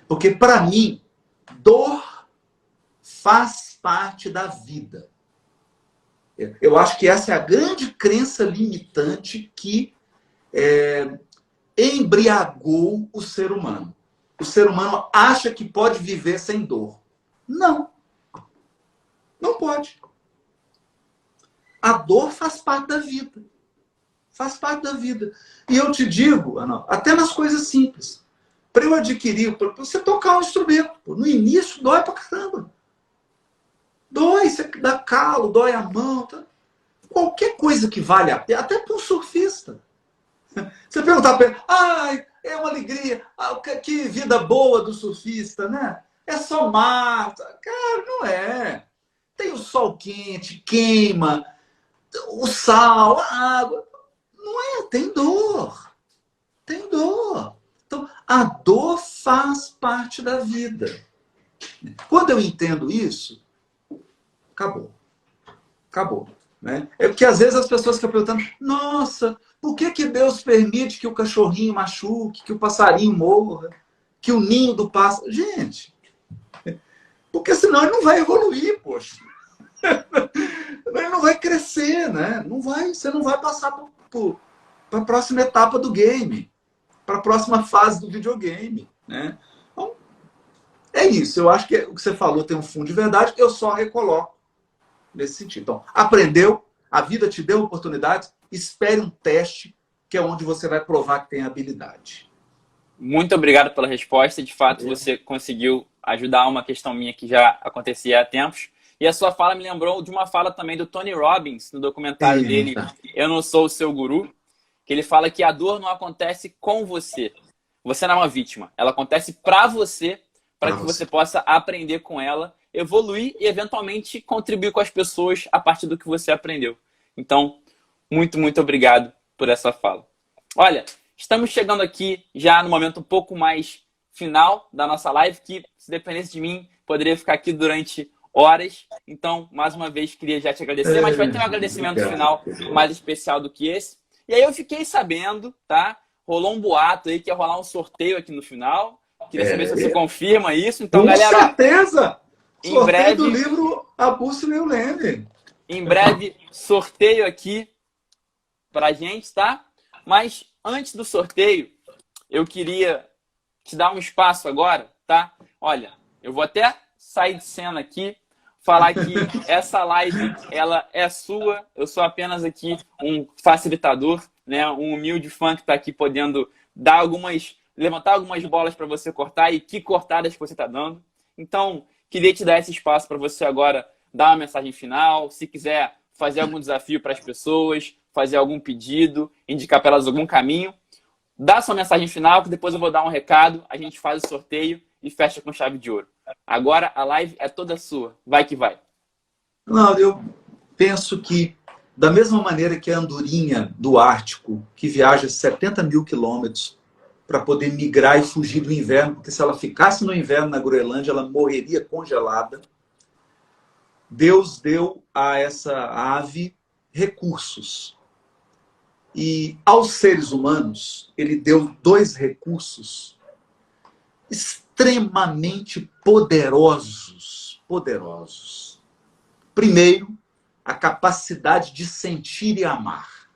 Porque, para mim, dor faz parte da vida. Eu acho que essa é a grande crença limitante que embriagou o ser humano. O ser humano acha que pode viver sem dor. Não. Não pode. A dor faz parte da vida. Faz parte da vida. E eu te digo, Ana, até nas coisas simples. Para eu adquirir, para você tocar um instrumento, no início dói pra caramba. Dói, você dá calo, dói a mão. Tá? Qualquer coisa que vale a pena, até para um surfista. Você perguntar para ele, ai, é uma alegria, que vida boa do surfista, né? É só mar. Cara, não é. Tem o sol quente, queima, o sal, a água. Não é, tem dor. Tem dor. Então, a dor faz parte da vida. Quando eu entendo isso, acabou. Acabou. Né? É porque às vezes as pessoas ficam perguntando, nossa, por que Deus permite que o cachorrinho machuque, que o passarinho morra, que o ninho do pássaro... Gente, porque senão ele não vai evoluir, poxa. Ele não vai crescer, né? Não vai, você não vai passar para a próxima etapa do game, para a próxima fase do videogame, né? Então, é isso. Eu acho que o que você falou tem um fundo de verdade, eu só recoloco nesse sentido. Então, aprendeu, a vida te deu oportunidades, espere um teste, que é onde você vai provar que tem habilidade. Muito obrigado pela resposta. De fato, você conseguiu ajudar uma questão minha que já acontecia há tempos. E a sua fala me lembrou de uma fala também do Tony Robbins, no documentário dele, Eu Não Sou o Seu Guru, que ele fala que a dor não acontece com você. Você não é uma vítima. Ela acontece para você, para que você possa aprender com ela, evoluir e, eventualmente, contribuir com as pessoas a partir do que você aprendeu. Então, muito, muito obrigado por essa fala. Olha, estamos chegando aqui já no momento um pouco mais final da nossa live, que se dependesse de mim, poderia ficar aqui durante horas. Então, mais uma vez, queria já te agradecer, mas vai ter um agradecimento final mais especial do que esse. E aí eu fiquei sabendo, tá? Rolou um boato aí que ia rolar um sorteio aqui no final. Queria saber se você confirma isso. Então, com galera, certeza! em Sorteio breve, do livro A Bússola e o Leme. em breve, sorteio aqui pra gente, tá? Mas antes do sorteio, eu queria te dar um espaço agora, tá? Olha, eu vou até sair de cena aqui, falar que essa live, ela é sua, eu sou apenas aqui um facilitador, né? Um humilde fã que está aqui podendo levantar algumas bolas para você cortar, e que cortadas que você está dando. Então, queria te dar esse espaço para você agora dar uma mensagem final, se quiser fazer algum desafio para as pessoas, fazer algum pedido, indicar para elas algum caminho. Dá sua mensagem final, que depois eu vou dar um recado, a gente faz o sorteio e fecha com chave de ouro. Agora a live é toda sua. Vai que vai. Não, eu penso que, da mesma maneira que a andorinha do Ártico, que viaja 70 mil quilômetros para poder migrar e fugir do inverno, porque se ela ficasse no inverno na Groenlândia, ela morreria congelada, Deus deu a essa ave recursos. E aos seres humanos, ele deu dois recursos extremamente poderosos. Primeiro, a capacidade de sentir e amar.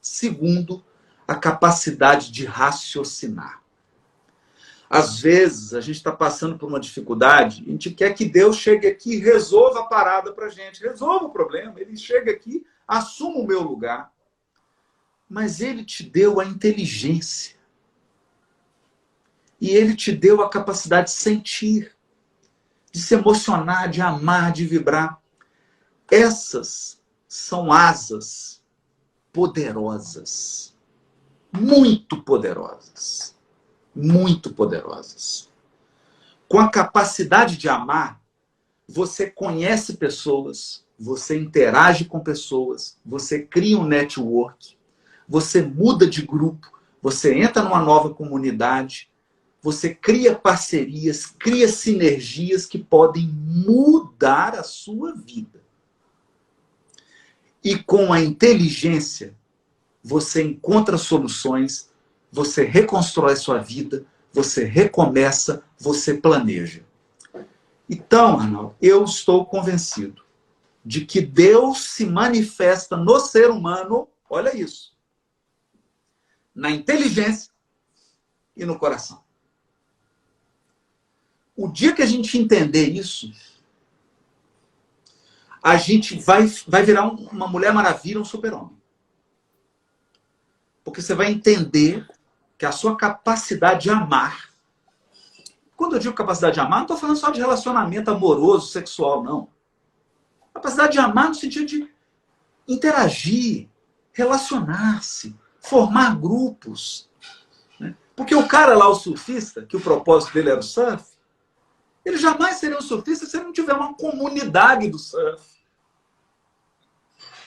Segundo, a capacidade de raciocinar. Às vezes, a gente está passando por uma dificuldade, a gente quer que Deus chegue aqui e resolva a parada para a gente, resolva o problema. Ele chega aqui, assuma o meu lugar. Mas ele te deu a inteligência. E ele te deu a capacidade de sentir, de se emocionar, de amar, de vibrar. Essas são asas poderosas. Muito poderosas. Muito poderosas. Com a capacidade de amar, você conhece pessoas, você interage com pessoas, você cria um network, você muda de grupo, você entra numa nova comunidade, você cria parcerias, cria sinergias que podem mudar a sua vida. E com a inteligência, você encontra soluções, você reconstrói sua vida, você recomeça, você planeja. Então, Arnaldo, eu estou convencido de que Deus se manifesta no ser humano, olha isso, na inteligência e no coração. O dia que a gente entender isso, a gente vai virar uma Mulher Maravilha, um super-homem. Porque você vai entender que a sua capacidade de amar, quando eu digo capacidade de amar, não estou falando só de relacionamento amoroso, sexual, não. Capacidade de amar no sentido de interagir, relacionar-se, formar grupos. Né? Porque o cara lá, o surfista, que o propósito dele era o surf, ele jamais seria um surfista se ele não tiver uma comunidade do surf.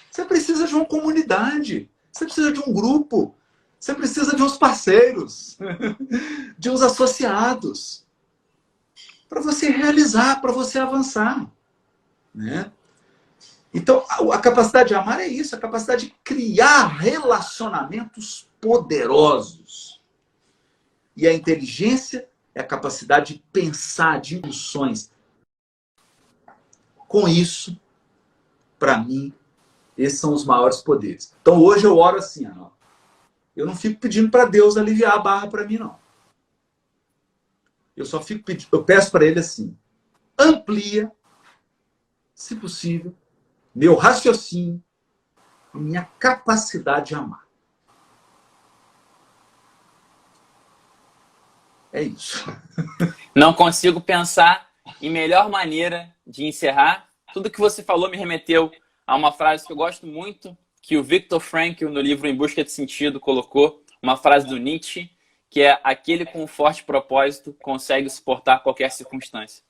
Você precisa de uma comunidade, você precisa de um grupo, você precisa de uns parceiros, de uns associados, para você realizar, para você avançar. Né? Então, a capacidade de amar é isso, a capacidade de criar relacionamentos poderosos. E a inteligência é a capacidade de pensar, de ilusões. Com isso, para mim, esses são os maiores poderes. Então, hoje eu oro assim, ó, eu não fico pedindo para Deus aliviar a barra para mim, não. Eu só fico pedindo, eu peço para ele assim, amplia, se possível, meu raciocínio e minha capacidade de amar. É isso. Não consigo pensar em melhor maneira de encerrar. Tudo que você falou me remeteu a uma frase que eu gosto muito, que o Viktor Frankl, no livro Em Busca de Sentido, colocou, uma frase do Nietzsche, que é: aquele com um forte propósito consegue suportar qualquer circunstância.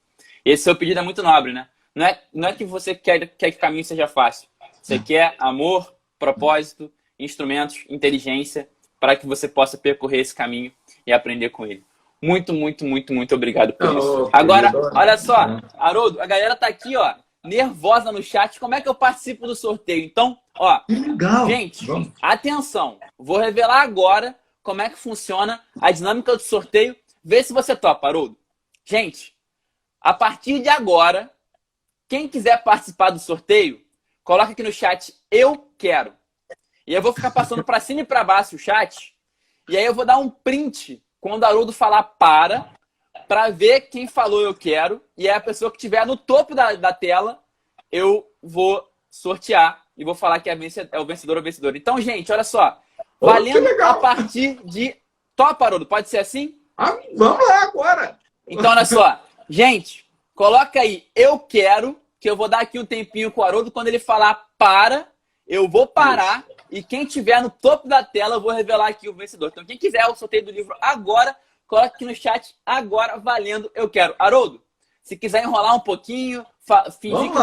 Esse seu pedido é muito nobre, né? Não é que você quer que o caminho seja fácil. Você quer amor, propósito, instrumentos, inteligência para que você possa percorrer esse caminho e aprender com ele. Muito, muito, muito, muito obrigado por isso. Agora, olha só, Haroldo, a galera tá aqui, ó, nervosa no chat. Como é que eu participo do sorteio? Então, ó, legal. Gente, atenção. Vou revelar agora como é que funciona a dinâmica do sorteio. Vê se você topa, Haroldo. Gente, a partir de agora, quem quiser participar do sorteio, coloca aqui no chat, eu quero. E eu vou ficar passando para cima e para baixo o chat. E aí eu vou dar um print quando o Haroldo falar para ver quem falou eu quero. E aí a pessoa que estiver no topo da tela, eu vou sortear e vou falar que é o vencedor ou vencedora. Então, gente, olha só. Valendo a partir de... Topa, Haroldo, pode ser assim? Vamos lá agora. Então, olha só. Gente, coloca aí, eu quero, que eu vou dar aqui um tempinho com o Haroldo. Quando ele falar para, eu vou parar. Isso. E quem tiver no topo da tela, eu vou revelar aqui o vencedor. Então, quem quiser o sorteio do livro agora, coloca aqui no chat agora, valendo, eu quero. Haroldo, se quiser enrolar um pouquinho, fingir que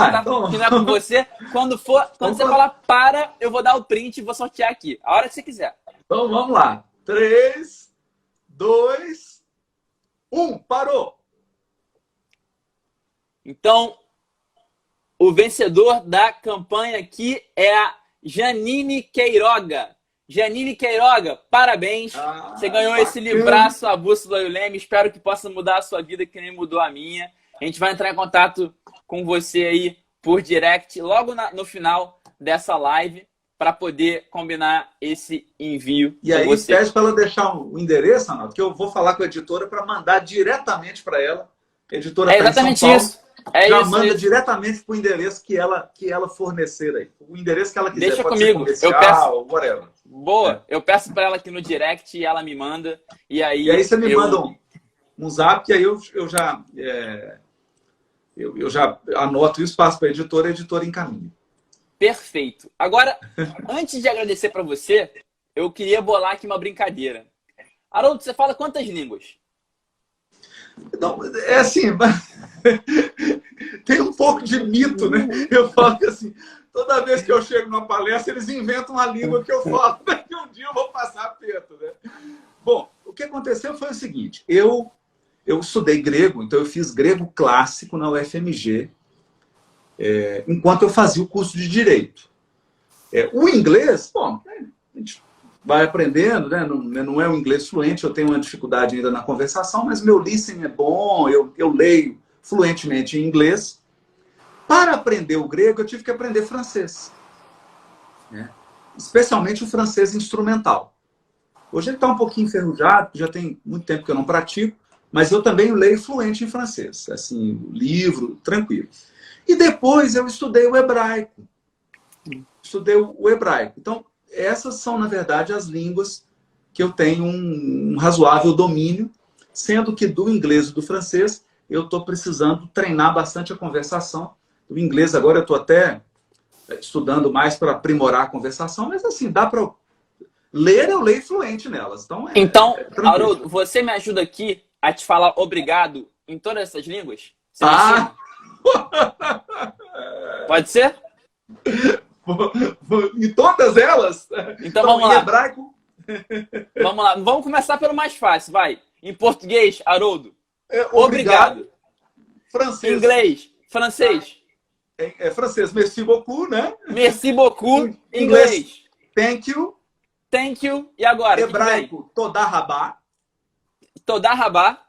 não é com você, quando você falar para, eu vou dar o print e vou sortear aqui. A hora que você quiser. Então, vamos lá. 3, 2, 1. Parou. Então, o vencedor da campanha aqui é a Janine Queiroga. Janine Queiroga, parabéns. Você ganhou esse livraço, A Bússola e o Leme. Espero que possa mudar a sua vida, que nem mudou a minha. A gente vai entrar em contato com você aí por direct, logo no final dessa live, para poder combinar esse envio. E aí, pede para ela deixar o endereço, Arnaldo, que eu vou falar com a editora para mandar diretamente para ela. A editora tá exatamente em São Paulo. Isso. Já manda diretamente para o endereço que ela fornecer aí. O endereço que ela quiser. Deixa pode comigo. Ser comercial, eu peço. Whatever. Boa. Eu peço para ela aqui no direct e ela me manda. E aí você me manda um zap, que aí eu já anoto isso, passo para a editora encaminha. Perfeito. Agora, antes de agradecer para você, eu queria bolar aqui uma brincadeira. Haroldo, você fala quantas línguas? Não, é assim, tem um pouco de mito, né? Eu falo que assim, toda vez que eu chego numa palestra, eles inventam uma língua que eu falo, que um dia eu vou passar perto, né? Bom, o que aconteceu foi o seguinte, eu estudei grego, então eu fiz grego clássico na UFMG, enquanto eu fazia o curso de Direito. O inglês, bom, a gente vai aprendendo, né? Não é um inglês fluente, eu tenho uma dificuldade ainda na conversação, mas meu listening é bom, eu leio fluentemente em inglês. Para aprender o grego, eu tive que aprender francês. Né? Especialmente o francês instrumental. Hoje ele está um pouquinho enferrujado, já tem muito tempo que eu não pratico, mas eu também leio fluente em francês. Assim, livro, tranquilo. E depois eu estudei o hebraico. Estudei o hebraico. Então, essas são, na verdade, as línguas que eu tenho um razoável domínio, sendo que do inglês e do francês eu estou precisando treinar bastante a conversação. O inglês agora eu estou até estudando mais para aprimorar a conversação, mas assim, dá para ler, eu leio fluente nelas. Então, Haroldo, você me ajuda aqui a te falar obrigado em todas essas línguas? Pode ser? Em todas elas? Então vamos lá. Em hebraico? Vamos lá. Vamos começar pelo mais fácil, vai. Em português, Haroldo. Obrigado. Francês. Inglês. Francês. Francês, merci beaucoup, né? Merci beaucoup. Inglês. Thank you. Thank you. E agora? Hebraico, toda rabá. Toda rabá.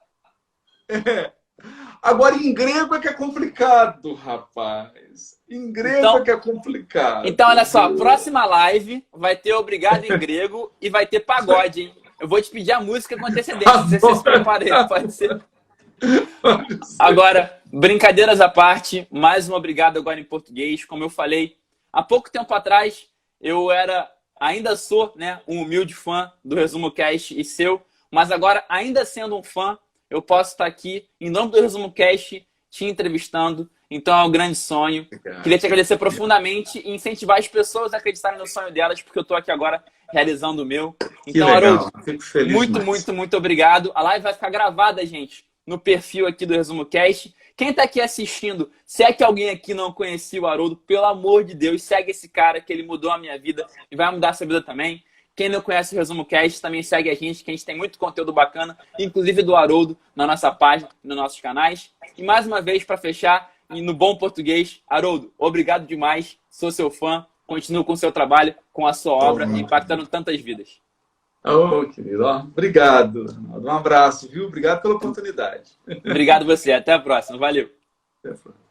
Agora, em grego é que é complicado, rapaz. Em grego é que é complicado. Então, olha só. Próxima live vai ter obrigado em grego e vai ter pagode, hein? Eu vou te pedir a música com antecedência. Você se prepara aí, pode ser? Agora, brincadeiras à parte, mais um obrigado agora em português. Como eu falei, há pouco tempo atrás, ainda sou, né, um humilde fã do Resumo Cast e seu, mas agora, ainda sendo um fã, eu posso estar aqui, em nome do Resumo Cast, te entrevistando. Então é um grande sonho. Queria te agradecer profundamente e incentivar as pessoas a acreditarem no sonho delas, porque eu estou aqui agora realizando o meu. Então, Haroldo, muito obrigado. A live vai ficar gravada, gente, no perfil aqui do Resumo Cast. Quem está aqui assistindo, se é que alguém aqui não conhecia o Haroldo, pelo amor de Deus, segue esse cara que ele mudou a minha vida e vai mudar a sua vida também. Quem não conhece o Resumo Cast, também segue a gente, que a gente tem muito conteúdo bacana, inclusive do Haroldo, na nossa página, nos nossos canais. E mais uma vez, para fechar, e no bom português, Haroldo, obrigado demais, sou seu fã, continuo com o seu trabalho, com a sua obra, impactando tantas vidas. Ô, querido, ó, obrigado. Um abraço, viu? Obrigado pela oportunidade. Obrigado você, até a próxima, valeu. Até a próxima.